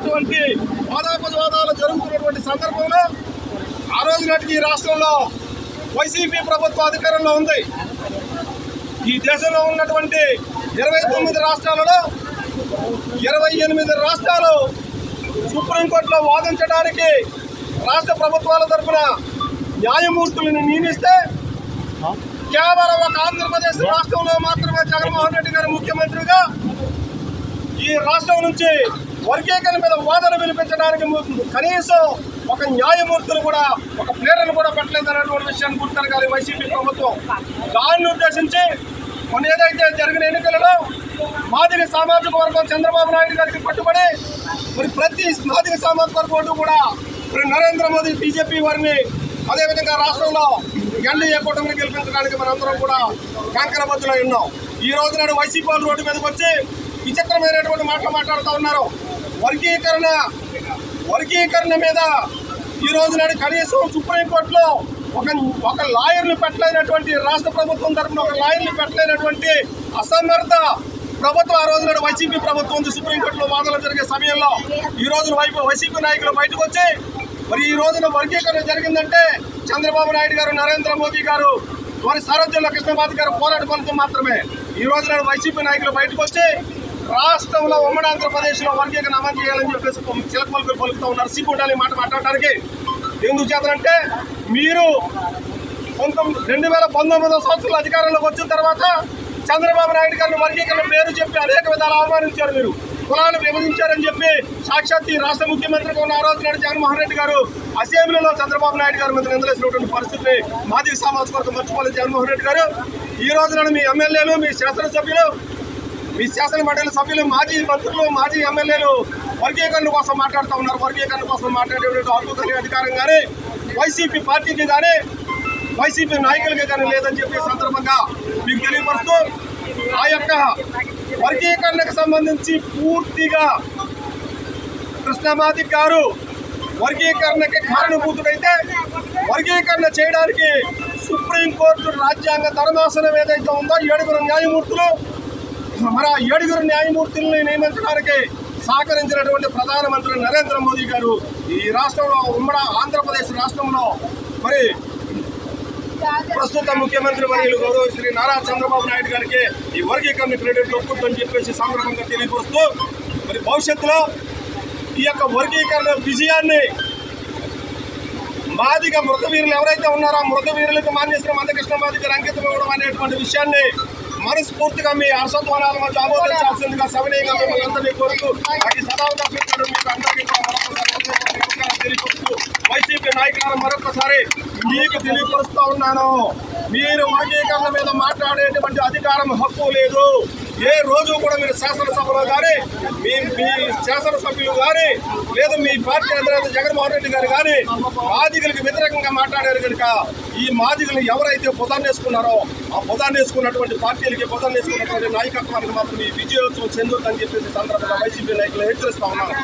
అనేకమైనటువంటి వాదాపవాదాలు జరుగుతున్నటువంటి సందర్భంలో ఆ రోజు నాటికి ఈ రాష్ట్రంలో వైసీపీ ప్రభుత్వ అధికారంలో ఉంది. ఈ దేశంలో ఉన్నటువంటి 29 రాష్ట్రాలలో 28 రాష్ట్రాలు సుప్రీంకోర్టులో వాదించడానికి రాష్ట్ర ప్రభుత్వాల తరఫున న్యాయమూర్తులను నియమిస్తే కేవలం ఒక ఆంధ్రప్రదేశ్ రాష్ట్రంలో మాత్రమే జగన్మోహన్ రెడ్డి గారు ముఖ్యమంత్రిగా ఈ రాష్ట్రం నుంచి వర్గీకరణ మీద వాదన వినిపించడానికి కనీసం ఒక న్యాయమూర్తులు కూడా ఒక ప్లేయర్ను కూడా పెట్టలేదనేటువంటి విషయాన్ని గుర్తెరగాలి వైసీపీ ప్రభుత్వం. దాన్ని ఉద్దేశించి మన ఏదైతే జరిగిన ఎన్నికలలో మాదిగ సామాజిక వర్గం చంద్రబాబు నాయుడు గారికి పట్టుబడి మరి ప్రతి మాదిగ సామాజిక వర్గం కూడా మరి నరేంద్ర మోదీ బీజేపీ వారిని అదేవిధంగా రాష్ట్రంలో ఎన్డీఏ కూటమిని గెలిపించడానికి మనందరం కూడా కంకరబద్దులో ఉన్నాం. ఈ రోజు నాడు వైసీపీ రోడ్డు మీదకి వచ్చి విచిత్రమైనటువంటి మాటలు మాట్లాడుతూ ఉన్నారు. వర్గీకరణ మీద ఈ రోజు నాడు కనీసం సుప్రీంకోర్టులో ఒక లాయర్ని పెట్టలేనటువంటి రాష్ట్ర ప్రభుత్వం తరఫున ఒక లాయర్ని పెట్టలేనటువంటి అసమర్థ ప్రభుత్వం ఆ రోజు నాడు వైసీపీ ప్రభుత్వం ఉంది. సుప్రీంకోర్టులో వాదనలు జరిగే సమయంలో ఈ రోజు వైసీపీ నాయకులు బయటకు వచ్చి మరి ఈ రోజున వర్గీకరణ జరిగిందంటే చంద్రబాబు నాయుడు గారు నరేంద్ర మోదీ గారు వారి సారథ్యంలో కృష్ణబాబు గారు పోరాట ఫలితం మాత్రమే. ఈ రోజు నాడు వైసీపీ నాయకులు బయటకు వచ్చి రాష్ట్రంలో ఉమ్మడి ఆంధ్రప్రదేశ్లో వర్గీకరణ అమలు చేయాలని చెప్పేసి చిలకమలుపులు పలుకుతూ ఉన్నారు. సిగ్గుండాలి మాట మాట్లాడటానికి. ఎందుకు చేతనంటే మీరు 2019 సంవత్సరంలో అధికారంలోకి వచ్చిన తర్వాత చంద్రబాబు నాయుడు గారిని వర్గీకరణ పేరు చెప్పి అనేక విధాలు అవమానించారు. మీరు కులాలను విభజించారని చెప్పి సాక్షాత్ రాష్ట్ర ముఖ్యమంత్రిగా ఉన్న ఆ రోజు నాడు జగన్మోహన్ రెడ్డి గారు అసెంబ్లీలో చంద్రబాబు నాయుడు గారి మీద నిందలేసినటువంటి పరిస్థితిని మాదిగ సామాజిక వర్గం మర్చిపోలేదు జగన్మోహన్ రెడ్డి గారు. ఈ రోజు నాడు మీ ఎమ్మెల్యేలు మీ శాసనసభ్యులు మీ శాసన మండలి సభ్యులు మాజీ మంత్రులు మాజీ ఎమ్మెల్యేలు వర్గీకరణ కోసం మాట్లాడుతూ ఉన్నారు. వర్గీకరణ కోసం మాట్లాడేటువంటి హక్కు కలిగే అధికారం కానీ వైసీపీ పార్టీకి కానీ వైసీపీ నాయకులకి కానీ లేదని చెప్పే సందర్భంగా మీకు తెలియపరుస్తూ ఆ యొక్క వర్గీకరణకు సంబంధించి పూర్తిగా కృష్ణమాది గారు వర్గీకరణకి కారణభూతుడైతే వర్గీకరణ చేయడానికి సుప్రీంకోర్టు రాజ్యాంగ ధర్మాసనం ఏదైతే ఉందో 7 న్యాయమూర్తులు మరి 7 న్యాయమూర్తుల్ని నియమించడానికి సహకరించినటువంటి ప్రధానమంత్రి నరేంద్ర మోదీ గారు ఈ రాష్ట్రంలో ఉమ్మడి ఆంధ్రప్రదేశ్ రాష్ట్రంలో మరి ప్రస్తుత ముఖ్యమంత్రి వర్యులు గౌరవ శ్రీ నారా చంద్రబాబు నాయుడు గారికి ఈ వర్గీకరణ క్రెడిట్ ఒప్పుతుందని చెప్పేసి సందర్భంగా తెలియపరుస్తూ మరి భవిష్యత్తులో ఈ యొక్క వర్గీకరణ విజయాన్ని మాదిగ మృతవీరులు ఎవరైతే ఉన్నారో మృతవీరులకు మాన్యశ్రీ మందకృష్ణ మాది గారు అంకితం ఇవ్వడం అనేటువంటి విషయాన్ని మనస్ఫూర్తిగా మీ హర్షధ్వానాల మధ్య ఆమోదించాల్సిందిగా సవినయంగా మిమ్మల్ని అందరినీ కోరుతూ అది సదావకాశం మీకు అందరికీ తెలియపరుస్తూ వైసీపీ నాయకులను మరొకసారి మీకు తెలియపరుస్తూ ఉన్నాను. మీరు వర్గీకరణ మీద మాట్లాడేటువంటి అధికారం హక్కు లేదు. ఏ రోజు కూడా మీరు శాసనసభలో కానీ మీ శాసనసభ్యులు కానీ లేదా మీ పార్టీ అధినేత జగన్మోహన్ రెడ్డి గారు కానీ మాదిగలకు వ్యతిరేకంగా మాట్లాడారు కనుక ఈ మాదిగలు ఎవరైతే పొదాన్నేసుకున్నారో ఆ పొదాన్నేసుకున్నటువంటి పార్టీలకి పొదాన్నేసుకున్నటువంటి నాయకత్వానికి మాత్రం ఈ విజయోత్సవం చెందుతుందని చెప్పేసి సందర్భంగా వైసీపీ నాయకులు హెచ్చరిస్తా ఉన్నారు.